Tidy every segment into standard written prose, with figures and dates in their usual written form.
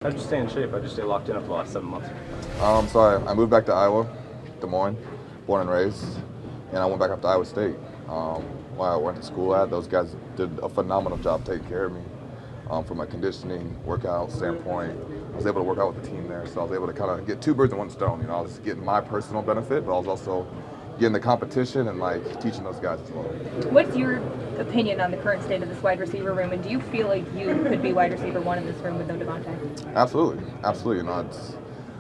How'd you stay in shape? How'd you stay locked in for the last 7 months? So I moved back to Iowa, Des Moines, born and raised, and I went back up to Iowa State. Where I went to school at, those guys did a phenomenal job taking care of me from a conditioning, workout standpoint. I was able to work out with the team there, so I was able to kind of get two birds in one stone. I was getting my personal benefit, but I was also getting the competition and teaching those guys as well. What's your opinion on the current state of this wide receiver room, and do you feel like you could be wide receiver one in this room with no Devontae? Absolutely.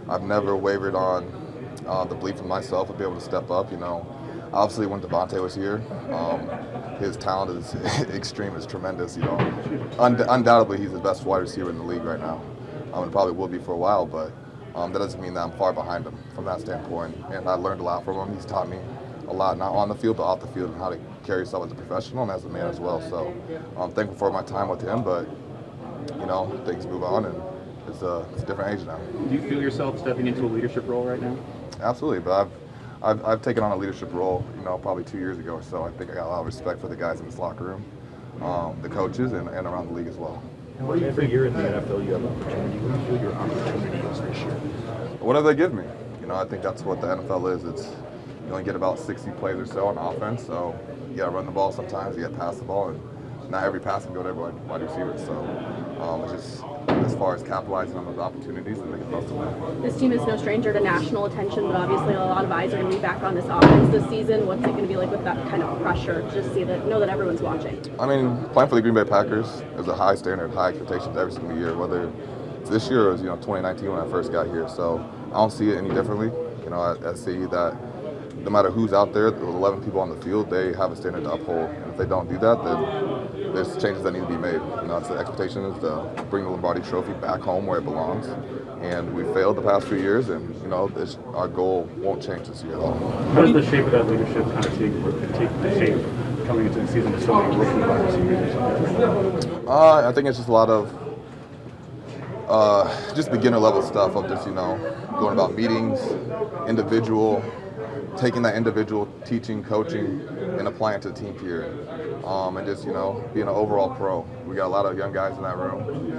I've never wavered on the belief in myself to be able to step up. Obviously when Devontae was here, his talent is extreme, is tremendous. Undoubtedly he's the best wide receiver in the league right now. And probably will be for a while, but that doesn't mean that I'm far behind him from that standpoint. And I learned a lot from him. He's taught me a lot, not on the field, but off the field, and how to carry yourself as a professional and as a man as well. So I'm thankful for my time with him, but things move on, and it's a different age now. Do you feel yourself stepping into a leadership role right now? Absolutely, but I've taken on a leadership role, probably 2 years ago or so. I think I got a lot of respect for the guys in this locker room, the coaches, and around the league as well. Every year in the NFL, you have opportunity. What do you feel your opportunity is this year? Whatever they give me. I think that's what the NFL is. It's you only get about 60 plays or so on offense, so you got to run the ball sometimes, you got to pass the ball, and not every pass can go to every wide receiver. So it's just as far as capitalizing on those opportunities and making the most of them. This team is no stranger to national attention, but obviously a lot of eyes are going to be back on this offense this season. What's it going to be like with that kind of pressure? Just know that everyone's watching. Playing for the Green Bay Packers is a high standard, high expectations every single year, whether it's this year or 2019 when I first got here. So I don't see it any differently. I see that no matter who's out there, the 11 people on the field, they have a standard to uphold. And if they don't do that, then there's changes that need to be made. It's the expectation is to bring the Lombardi Trophy back home where it belongs. And we failed the past few years, and our goal won't change this year at all. How does the shape of that leadership kind of take shape coming into the season with so many rookie wide receivers? I think it's just a lot of just beginner level stuff of just going about meetings, taking that individual teaching, coaching, and applying it to the team here, and just being an overall pro. We got a lot of young guys in that room,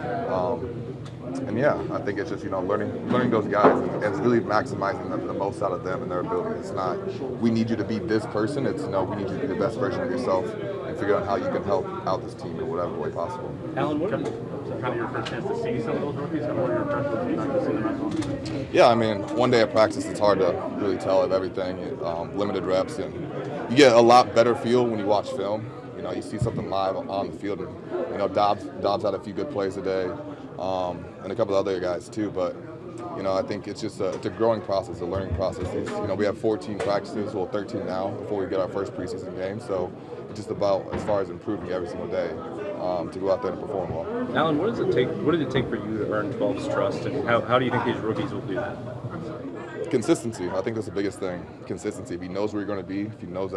I think it's just learning those guys and it's really maximizing the most out of them and their ability. It's not we need you to be this person. It's we need you to be the best version of yourself and figure out how you can help out this team in whatever way possible. Alan, what kind of your first chance to see some of those rookies? What are your impressions not to see them as well? Yeah, one day of practice, it's hard to really tell of everything. Limited reps, and you get a lot better feel when you watch film. You see something live on the field, and Dobbs had a few good plays today, and a couple of other guys too. But I think it's just it's a growing process, a learning process. We have 14 practices, 13 now before we get our first preseason game. So it's just about as far as improving every single day to go out there and perform well. Alan, what does it take? What did it take for you to earn 12's trust, and how do you think these rookies will do that? Consistency. I think that's the biggest thing. Consistency. If he knows where you're going to be, if he knows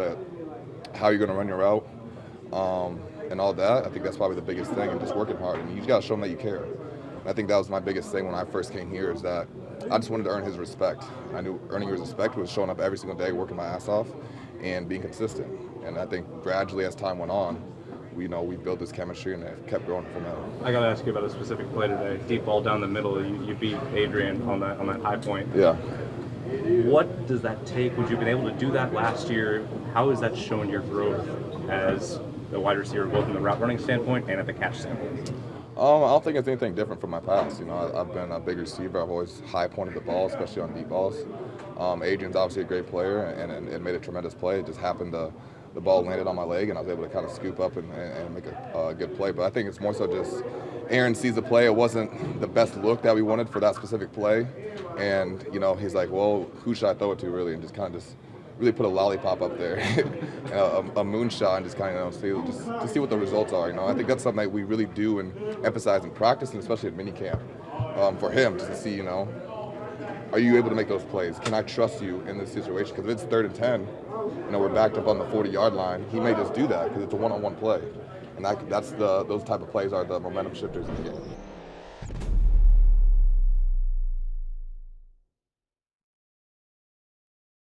how you're going to run your route, and all that, I think that's probably the biggest thing. And just working hard. And you just got to show him that you care. And I think that was my biggest thing when I first came here, is that I just wanted to earn his respect. I knew earning his respect was showing up every single day, working my ass off, and being consistent. And I think gradually as time went on, we built this chemistry, and it kept growing from there. I got to ask you about a specific play today. Deep ball down the middle. You beat Adrian on that high point. Yeah. What does that take? Would you have been able to do that last year? How has that shown your growth as a wide receiver, both from the route running standpoint and at the catch standpoint? I don't think it's anything different from my past. I've been a big receiver. I've always high pointed the ball, especially on deep balls. Adrian's obviously a great player and made a tremendous play. It just happened the ball landed on my leg, and I was able to kind of scoop up and make a good play. But I think it's more so just Aaron sees the play. It wasn't the best look that we wanted for that specific play. And, he's like, well, who should I throw it to really? And just kind of really put a lollipop up there, a moonshot, and just kind of see what the results are. I think that's something that we really do and emphasize in practice, and especially at minicamp, for him, just to see, are you able to make those plays? Can I trust you in this situation? Because if it's 3rd and 10, we're backed up on the 40-yard line, he may just do that because it's a one-on-one play. And those type of plays are the momentum shifters in the game.